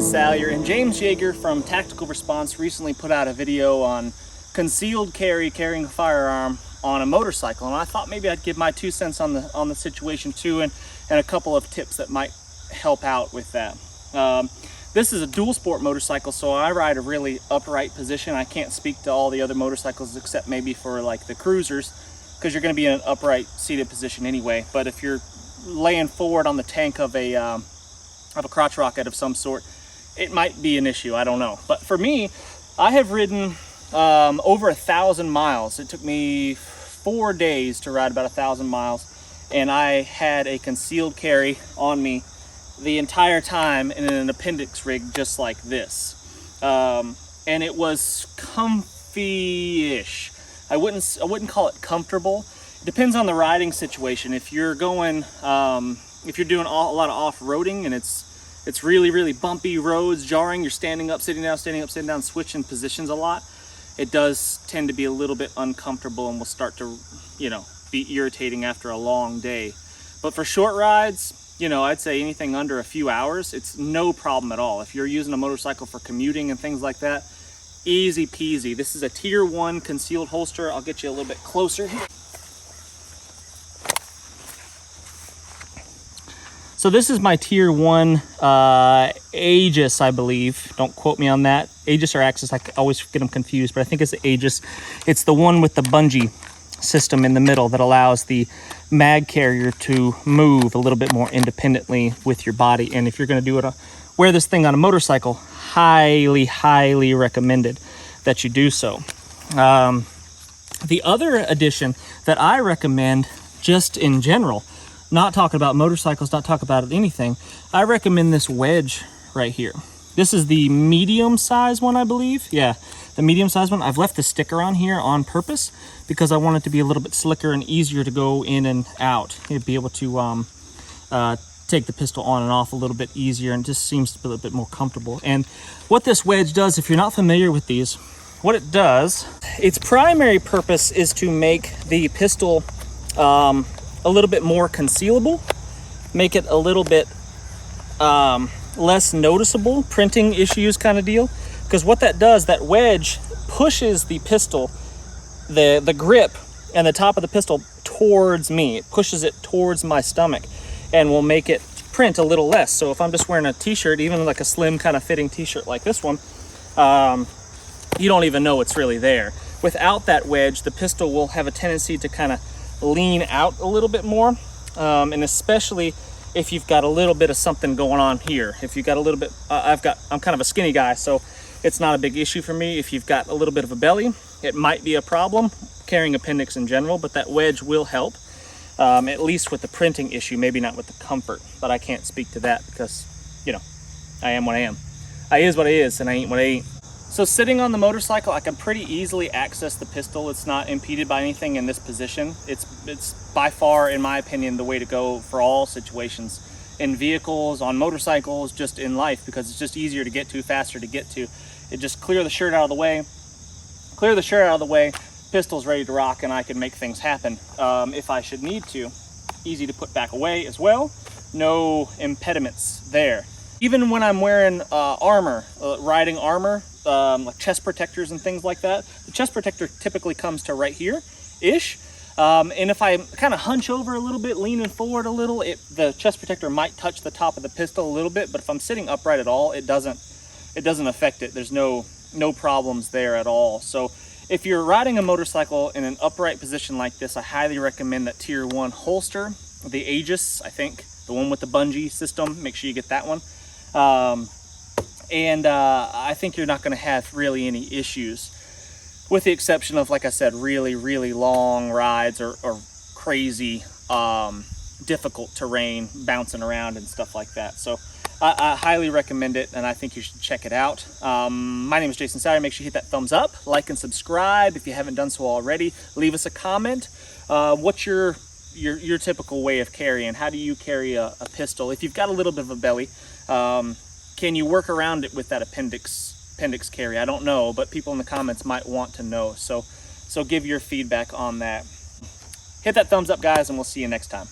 Salyer and James Yeager from Tactical Response recently put out a video on concealed carrying a firearm on a motorcycle, and I thought maybe I'd give my 2 cents on the situation too, and a couple of tips that might help out with that. This is a dual sport motorcycle, so I ride a really upright position. I can't speak to all the other motorcycles except maybe for like the cruisers, because you're going to be in an upright seated position anyway. But if you're laying forward on the tank of a crotch rocket of some sort, it might be an issue. I don't know. But for me, I have ridden over 1,000 miles. It took me 4 days to ride about 1,000 miles, and I had a concealed carry on me the entire time in an appendix rig just like this, and it was comfy-ish. I wouldn't call it comfortable. It depends on the riding situation. If you're going if you're doing a lot of off-roading and it's really bumpy roads, jarring, you're standing up, sitting down, standing up, sitting down, switching positions a lot, it does tend to be a little bit uncomfortable and will start to, be irritating after a long day. But for short rides, I'd say anything under a few hours, it's no problem at all. If you're using a motorcycle for commuting and things like that, easy peasy. This is a tier 1 concealed holster. I'll get you a little bit closer here. So this is my tier 1 Aegis, I believe. Don't quote me on that. Aegis or Axis, I always get them confused, but I think it's the Aegis. It's the one with the bungee system in the middle that allows the mag carrier to move a little bit more independently with your body. And if you're going to do it, wear this thing on a motorcycle, highly recommended that you do so. The other addition that I recommend, just in general, not talking about motorcycles, not talking about anything, I recommend this wedge right here. This is the medium size one, I believe. Yeah, the medium size one. I've left the sticker on here on purpose because I want it to be a little bit slicker and easier to go in and out. You'd be able to take the pistol on and off a little bit easier, and just seems to be a little bit more comfortable. And what this wedge does, if you're not familiar with these, what it does, its primary purpose is to make the pistol a little bit more concealable, make it a little bit less noticeable, printing issues kind of deal. Because what that does, that wedge pushes the pistol, the grip and the top of the pistol towards me. It pushes it towards my stomach and will make it print a little less. So if I'm just wearing a t-shirt, even like a slim kind of fitting t-shirt like this one, you don't even know it's really there. Without that wedge, the pistol will have a tendency to kind of lean out a little bit more, and especially if you've got a little bit of something going on here. If you've got a little bit, I'm kind of a skinny guy, so it's not a big issue for me. If you've got a little bit of a belly, it might be a problem carrying appendix in general, but that wedge will help, at least with the printing issue, maybe not with the comfort, but I can't speak to that because, I am what I am. I is what I is, and I ain't what I ain't. So sitting on the motorcycle, I can pretty easily access the pistol. It's not impeded by anything in this position. It's by far, in my opinion, the way to go for all situations, in vehicles, on motorcycles, just in life, because it's just easier to get to, faster to get to. It just clear the shirt out of the way, pistol's ready to rock, and I can make things happen if I should need to. Easy to put back away as well. No impediments there. Even when I'm wearing armor, riding armor, like chest protectors and things like that, the chest protector typically comes to right here-ish. And if I kind of hunch over a little bit, leaning forward a little, the chest protector might touch the top of the pistol a little bit, but if I'm sitting upright at all, it doesn't affect it. There's no problems there at all. So if you're riding a motorcycle in an upright position like this, I highly recommend that tier 1 holster, the Aegis, I think, the one with the bungee system. Make sure you get that one. I think you're not going to have really any issues, with the exception of, like I said, really long rides or crazy difficult terrain, bouncing around and stuff like that. So I highly recommend it, and I think you should check it out. My name is Jason Salyer. Make sure you hit that thumbs up, like and subscribe if you haven't done so already. Leave us a comment. What's your typical way of carrying? How do you carry a pistol? If you've got a little bit of a belly, can you work around it with that appendix carry? I don't know, but people in the comments might want to know. So give your feedback on that. Hit that thumbs up, guys, and we'll see you next time.